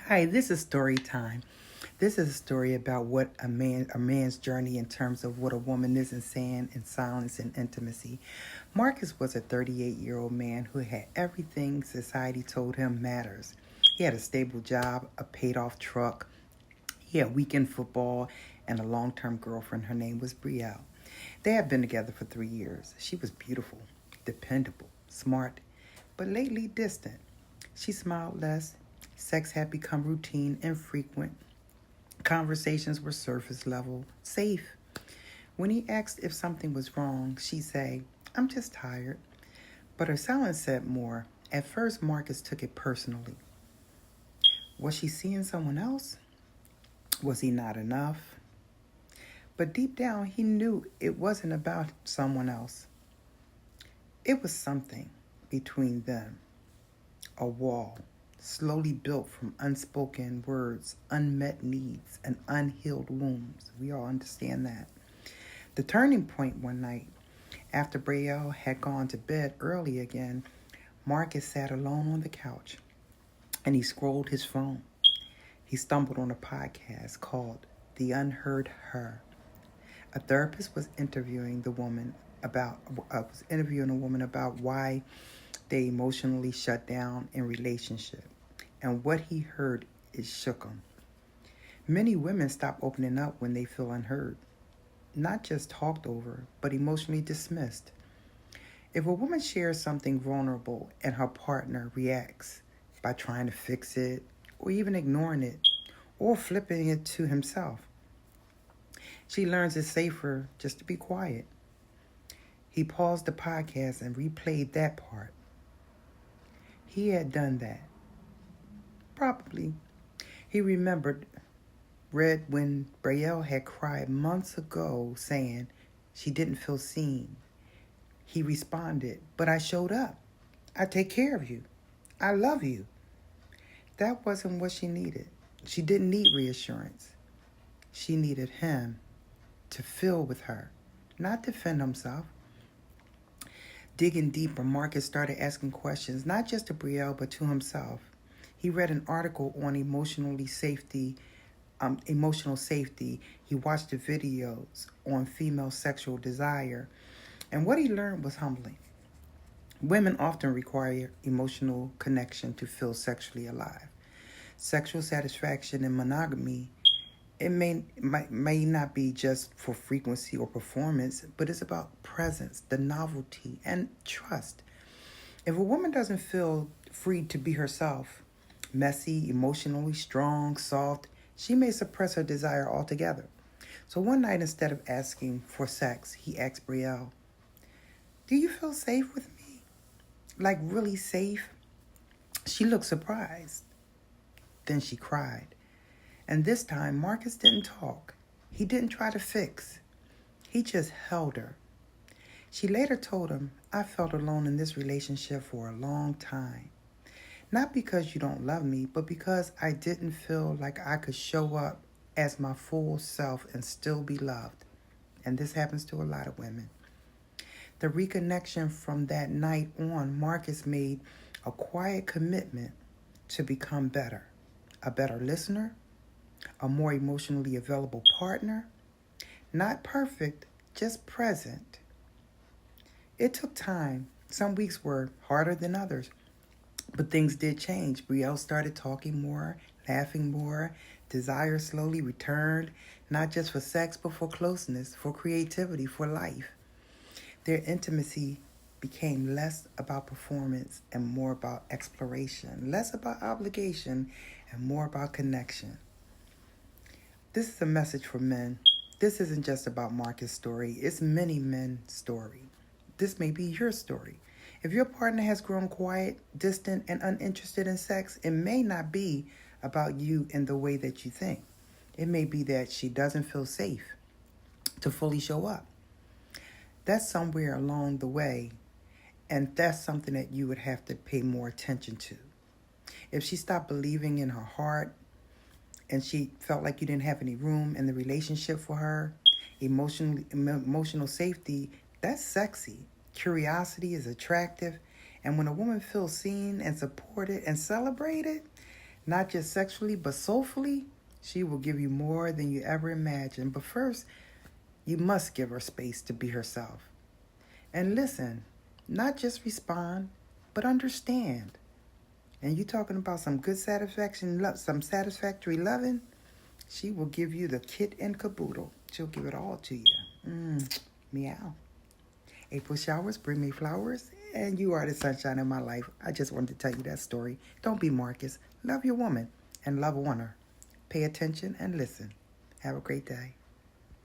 Hi, this is story time. This is a story about what a man's journey in terms of what a woman isn't saying in silence and intimacy. Marcus was a 38-year-old man who had everything society told him matters. He had a stable job, a paid-off truck, he had weekend football, and a long-term girlfriend. Her name was Brielle. They had been together for 3 years. She was beautiful, dependable, smart, but lately distant. She smiled less. Sex had become routine and frequent. Conversations were surface level, safe. When he asked if something was wrong, she'd say, "I'm just tired." But her silence said more. At first, Marcus took it personally. Was she seeing someone else? Was he not enough? But deep down, he knew it wasn't about someone else. It was something between them, a wall, slowly built from unspoken words, unmet needs, and unhealed wounds. We all understand that. The turning point one night, after Brielle had gone to bed early again, Marcus sat alone on the couch and he scrolled his phone. He stumbled on a podcast called The Unheard Her. A therapist was interviewing a woman about why they emotionally shut down in relationship, and what he heard it shook him. Many women stop opening up when they feel unheard, not just talked over, but emotionally dismissed. If a woman shares something vulnerable and her partner reacts by trying to fix it, or even ignoring it, or flipping it to himself, she learns it's safer just to be quiet. He paused the podcast and replayed that part. He had done that. Probably. He read when Brielle had cried months ago saying she didn't feel seen. He responded, "But I showed up. I take care of you. I love you." That wasn't what she needed. She didn't need reassurance. She needed him to feel with her, not defend himself. Digging deeper, Marcus started asking questions, not just to Brielle, but to himself. He read an article on emotional safety. He watched the videos on female sexual desire, and what he learned was humbling. Women often require emotional connection to feel sexually alive. Sexual satisfaction in monogamy, it may not be just for frequency or performance, but it's about presence, the novelty, and trust. If a woman doesn't feel free to be herself, messy, emotionally strong, soft, she may suppress her desire altogether. So one night, instead of asking for sex, he asked Brielle, "Do you feel safe with me? Like really safe?" She looked surprised. Then she cried. And this time, Marcus didn't talk. He didn't try to fix. He just held her. She later told him, "I felt alone in this relationship for a long time. Not because you don't love me, but because I didn't feel like I could show up as my full self and still be loved." And this happens to a lot of women. The reconnection from that night on, Marcus made a quiet commitment to become better. A better listener, a more emotionally available partner. Not perfect, just present. It took time. Some weeks were harder than others, but things did change. Brielle started talking more, laughing more. Desire slowly returned, not just for sex, but for closeness, for creativity, for life. Their intimacy became less about performance and more about exploration, less about obligation and more about connection. This is a message for men. This isn't just about Marcus' story, it's many men's story. This may be your story. If your partner has grown quiet, distant, and uninterested in sex, it may not be about you in the way that you think. It may be that she doesn't feel safe to fully show up. That's somewhere along the way, and that's something that you would have to pay more attention to. If she stopped believing in her heart and she felt like you didn't have any room in the relationship for her, emotional safety, that's sexy. Curiosity is attractive. And when a woman feels seen and supported and celebrated, Not just sexually, but soulfully, she will give you more than you ever imagined. But first, you must give her space to be herself. And listen, not just respond, but understand. And you talking about some good satisfaction, some satisfactory loving, she will give you the kit and caboodle. She'll give it all to you. Meow. April showers bring me flowers, and you are the sunshine in my life. I just wanted to tell you that story. Don't be Marcus. Love your woman and love her. Pay attention and listen. Have a great day.